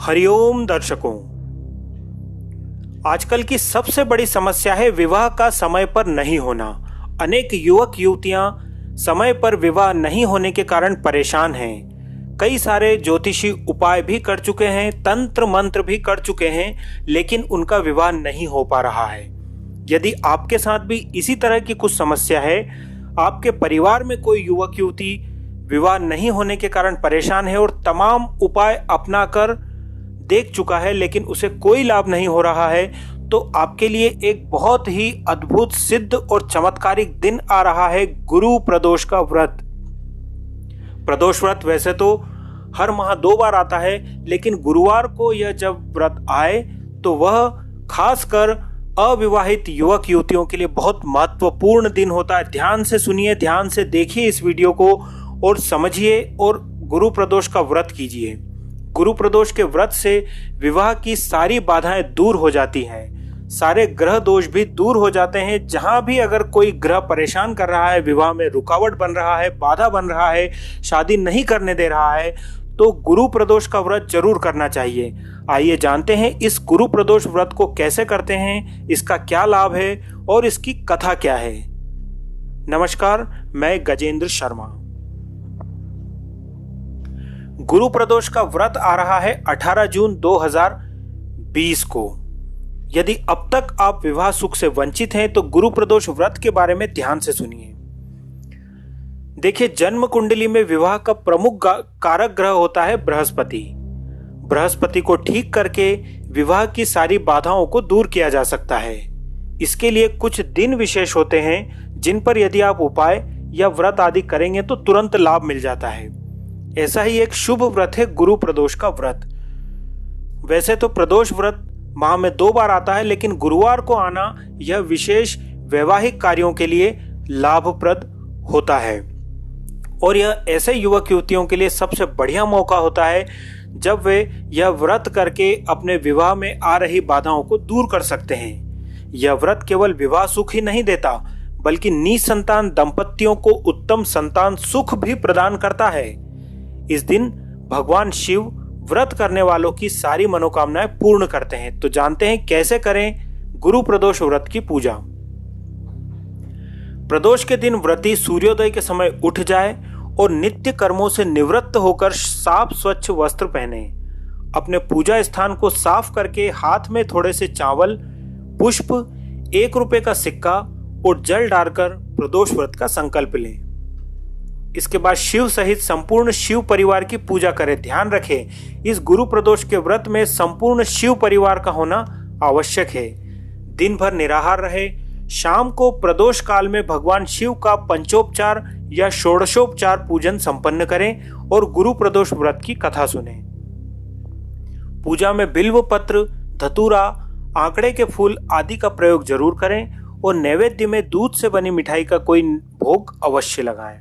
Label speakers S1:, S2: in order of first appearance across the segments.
S1: हरिओम दर्शकों, आजकल की सबसे बड़ी समस्या है विवाह का समय पर नहीं होना। अनेक युवक युवतियां समय पर विवाह नहीं होने के कारण परेशान हैं। कई सारे ज्योतिषी उपाय भी कर चुके हैं, तंत्र मंत्र भी कर चुके हैं, लेकिन उनका विवाह नहीं हो पा रहा है। यदि आपके साथ भी इसी तरह की कुछ समस्या है, आपके परिवार में कोई युवक युवती विवाह नहीं होने के कारण परेशान है और तमाम उपाय अपनाकर देख चुका है लेकिन उसे कोई लाभ नहीं हो रहा है, तो आपके लिए एक बहुत ही अद्भुत, सिद्ध और चमत्कारिक दिन आ रहा है, गुरु प्रदोष का व्रत। प्रदोष व्रत वैसे तो हर माह 2 बार आता है, लेकिन गुरुवार को यह जब व्रत आए तो वह खासकर अविवाहित युवक युवतियों के लिए बहुत महत्वपूर्ण दिन होता है। ध्यान से सुनिए, ध्यान से देखिए इस वीडियो को और समझिए और गुरु प्रदोष का व्रत कीजिए। गुरु प्रदोष के व्रत से विवाह की सारी बाधाएं दूर हो जाती हैं, सारे ग्रह दोष भी दूर हो जाते हैं। जहां भी अगर कोई ग्रह परेशान कर रहा है, विवाह में रुकावट बन रहा है, बाधा बन रहा है, शादी नहीं करने दे रहा है, तो गुरु प्रदोष का व्रत जरूर करना चाहिए। आइए जानते हैं इस गुरु प्रदोष व्रत को कैसे करते हैं, इसका क्या लाभ है और इसकी कथा क्या है। नमस्कार, मैं गजेंद्र शर्मा। गुरु प्रदोष का व्रत आ रहा है 18 जून 2020 को। यदि अब तक आप विवाह सुख से वंचित हैं तो गुरु प्रदोष व्रत के बारे में ध्यान से सुनिए। देखिए, जन्म कुंडली में विवाह का प्रमुख कारक ग्रह होता है बृहस्पति। बृहस्पति को ठीक करके विवाह की सारी बाधाओं को दूर किया जा सकता है। इसके लिए कुछ दिन विशेष होते हैं जिन पर यदि आप उपाय या व्रत आदि करेंगे तो तुरंत लाभ मिल जाता है। ऐसा ही एक शुभ व्रत है गुरु प्रदोष का व्रत। वैसे तो प्रदोष व्रत माह में 2 बार आता है, लेकिन गुरुवार को आना यह विशेष वैवाहिक कार्यों के लिए लाभप्रद होता है और यह ऐसे युवक युवतियों के लिए सबसे बढ़िया मौका होता है जब वे यह व्रत करके अपने विवाह में आ रही बाधाओं को दूर कर सकते हैं। यह व्रत केवल विवाह सुख ही नहीं देता, बल्कि निसंतान दंपतियों को उत्तम संतान सुख भी प्रदान करता है। इस दिन भगवान शिव व्रत करने वालों की सारी मनोकामनाएं पूर्ण करते हैं। तो जानते हैं कैसे करें गुरु प्रदोष व्रत की पूजा। प्रदोष के दिन व्रती सूर्योदय के समय उठ जाए और नित्य कर्मों से निवृत्त होकर साफ स्वच्छ वस्त्र पहने। अपने पूजा स्थान को साफ करके हाथ में थोड़े से चावल, पुष्प, 1 रुपए का सिक्का और जल डालकर प्रदोष व्रत का संकल्प लें। इसके बाद शिव सहित संपूर्ण शिव परिवार की पूजा करें। ध्यान रखें, इस गुरु प्रदोष के व्रत में संपूर्ण शिव परिवार का होना आवश्यक है। दिन भर निराहार रहे। शाम को प्रदोष काल में भगवान शिव का पंचोपचार या षोडशोपचार पूजन संपन्न करें और गुरु प्रदोष व्रत की कथा सुनें। पूजा में बिल्व पत्र, धतूरा, आंकड़े के फूल आदि का प्रयोग जरूर करें और नैवेद्य में दूध से बनी मिठाई का कोई भोग अवश्य लगाएं।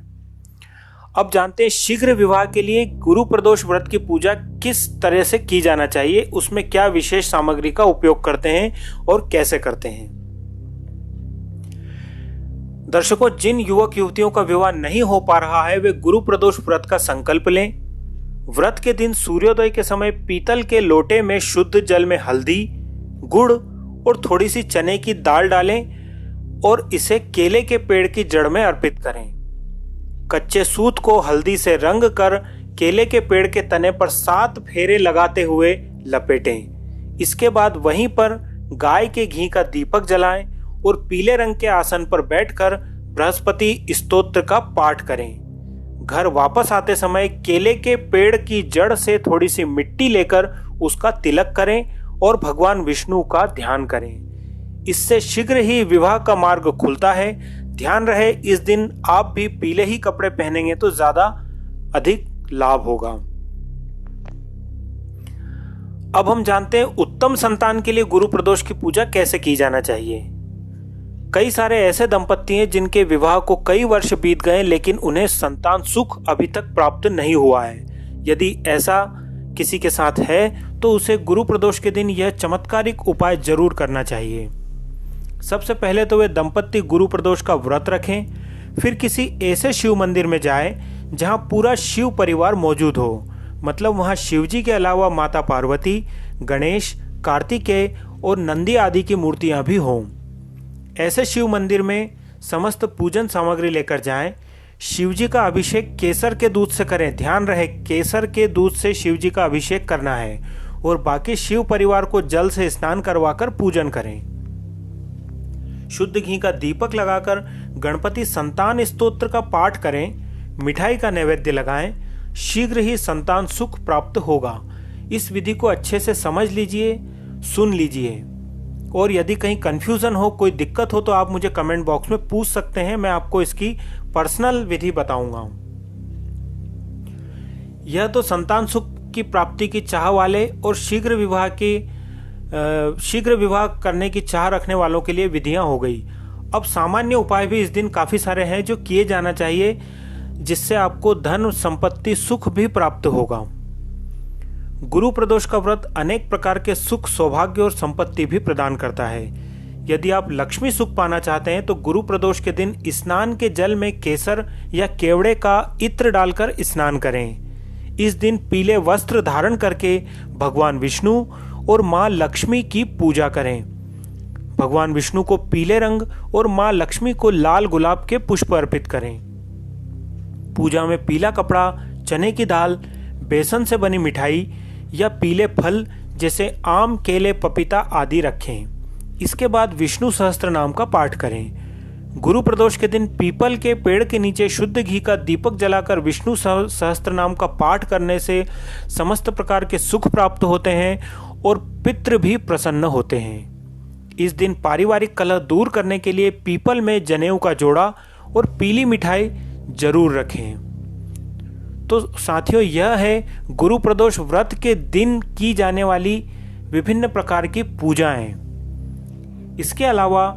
S1: अब जानते हैं शीघ्र विवाह के लिए गुरु प्रदोष व्रत की पूजा किस तरह से की जाना चाहिए, उसमें क्या विशेष सामग्री का उपयोग करते हैं और कैसे करते हैं। दर्शकों, जिन युवक युवतियों का विवाह नहीं हो पा रहा है वे गुरु प्रदोष व्रत का संकल्प लें। व्रत के दिन सूर्योदय के समय पीतल के लोटे में शुद्ध जल में हल्दी, गुड़ और थोड़ी सी चने की दाल डालें और इसे केले के पेड़ की जड़ में अर्पित करें। कच्चे सूत को हल्दी से रंग कर केले के पेड़ के तने पर 7 फेरे लगाते हुए लपेटें। इसके बाद वहीं पर गाय के घी का दीपक जलाएं और पीले रंग के आसन पर बैठकर बृहस्पति स्तोत्र का पाठ करें। घर वापस आते समय केले के पेड़ की जड़ से थोड़ी सी मिट्टी लेकर उसका तिलक करें और भगवान विष्णु का ध्यान करें। इससे शीघ्र ही विवाह का मार्ग खुलता है। ध्यान रहे, इस दिन आप भी पीले ही कपड़े पहनेंगे तो ज्यादा अधिक लाभ होगा। अब हम जानते हैं उत्तम संतान के लिए गुरु प्रदोष की पूजा कैसे की जाना चाहिए। कई सारे ऐसे दंपति हैं जिनके विवाह को कई वर्ष बीत गए लेकिन उन्हें संतान सुख अभी तक प्राप्त नहीं हुआ है। यदि ऐसा किसी के साथ है तो उसे गुरु प्रदोष के दिन यह चमत्कारिक उपाय जरूर करना चाहिए। सबसे पहले तो वे दंपति गुरु प्रदोष का व्रत रखें, फिर किसी ऐसे शिव मंदिर में जाएं जहां पूरा शिव परिवार मौजूद हो। मतलब वहाँ शिवजी के अलावा माता पार्वती, गणेश, कार्तिकेय और नंदी आदि की मूर्तियाँ भी हों। ऐसे शिव मंदिर में समस्त पूजन सामग्री लेकर जाएं। शिवजी का अभिषेक केसर के दूध से करें। ध्यान रहे, केसर के दूध से शिवजी का अभिषेक करना है और बाकी शिव परिवार को जल से स्नान करवाकर पूजन करें। शुद्ध घी का दीपक लगाकर गणपति संतान स्तोत्र का पाठ करें। मिठाई का नैवेद्य लगाएं। शीघ्र ही संतान सुख प्राप्त होगा। इस विधि को अच्छे से समझ लीजिए, सुन लीजिए, और यदि कहीं कंफ्यूजन हो, कोई दिक्कत हो तो आप मुझे कमेंट बॉक्स में पूछ सकते हैं। मैं आपको इसकी पर्सनल विधि बताऊंगा। यह तो संतान सुख की प्राप्ति की चाह वाले और शीघ्र विवाह करने की चाह रखने वालों के लिए विधियां हो गई। अब सामान्य उपाय भी इस दिन काफी सारे हैं जो किए जाना चाहिए, जिससे आपको धन, संपत्ति, सुख भी प्राप्त होगा। गुरु प्रदोष का व्रत अनेक प्रकार के सुख, सौभाग्य और संपत्ति भी प्रदान करता है। यदि आप लक्ष्मी सुख पाना चाहते हैं तो गुरु प्रदोष के दिन स्नान के जल में केसर या केवड़े का इत्र डालकर स्नान करें। इस दिन पीले वस्त्र धारण करके भगवान विष्णु और मां लक्ष्मी की पूजा करें। भगवान विष्णु को पीले रंग और मां लक्ष्मी को लाल गुलाब के पुष्प अर्पित करें। पूजा में पीला कपड़ा, चने की दाल, बेसन से बनी मिठाई या पीले फल जैसे आम, केले, पपीता आदि रखें। इसके बाद विष्णु सहस्त्र नाम का पाठ करें। गुरु प्रदोष के दिन पीपल के पेड़ के नीचे शुद्ध घी का दीपक जलाकर विष्णु सहस्त्र नाम का पाठ करने से समस्त प्रकार के सुख प्राप्त होते हैं और पितृ भी प्रसन्न होते हैं। इस दिन पारिवारिक कलह दूर करने के लिए पीपल में जनेऊ का जोड़ा और पीली मिठाई जरूर रखें। तो साथियों, यह है गुरु प्रदोष व्रत के दिन की जाने वाली विभिन्न प्रकार की पूजाएं। इसके अलावा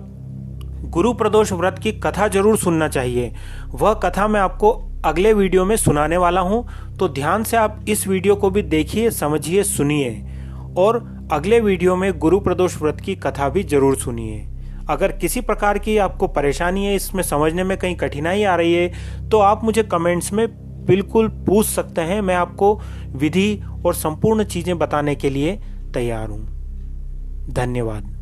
S1: गुरु प्रदोष व्रत की कथा जरूर सुनना चाहिए। वह कथा मैं आपको अगले वीडियो में सुनाने वाला हूं, तो ध्यान से आप इस वीडियो को भी देखिए, समझिए, सुनिए और अगले वीडियो में गुरु प्रदोष व्रत की कथा भी जरूर सुनिए। अगर किसी प्रकार की आपको परेशानी है, इसमें समझने में कहीं कठिनाई आ रही है, तो आप मुझे कमेंट्स में बिल्कुल पूछ सकते हैं। मैं आपको विधि और संपूर्ण चीजें बताने के लिए तैयार हूं। धन्यवाद।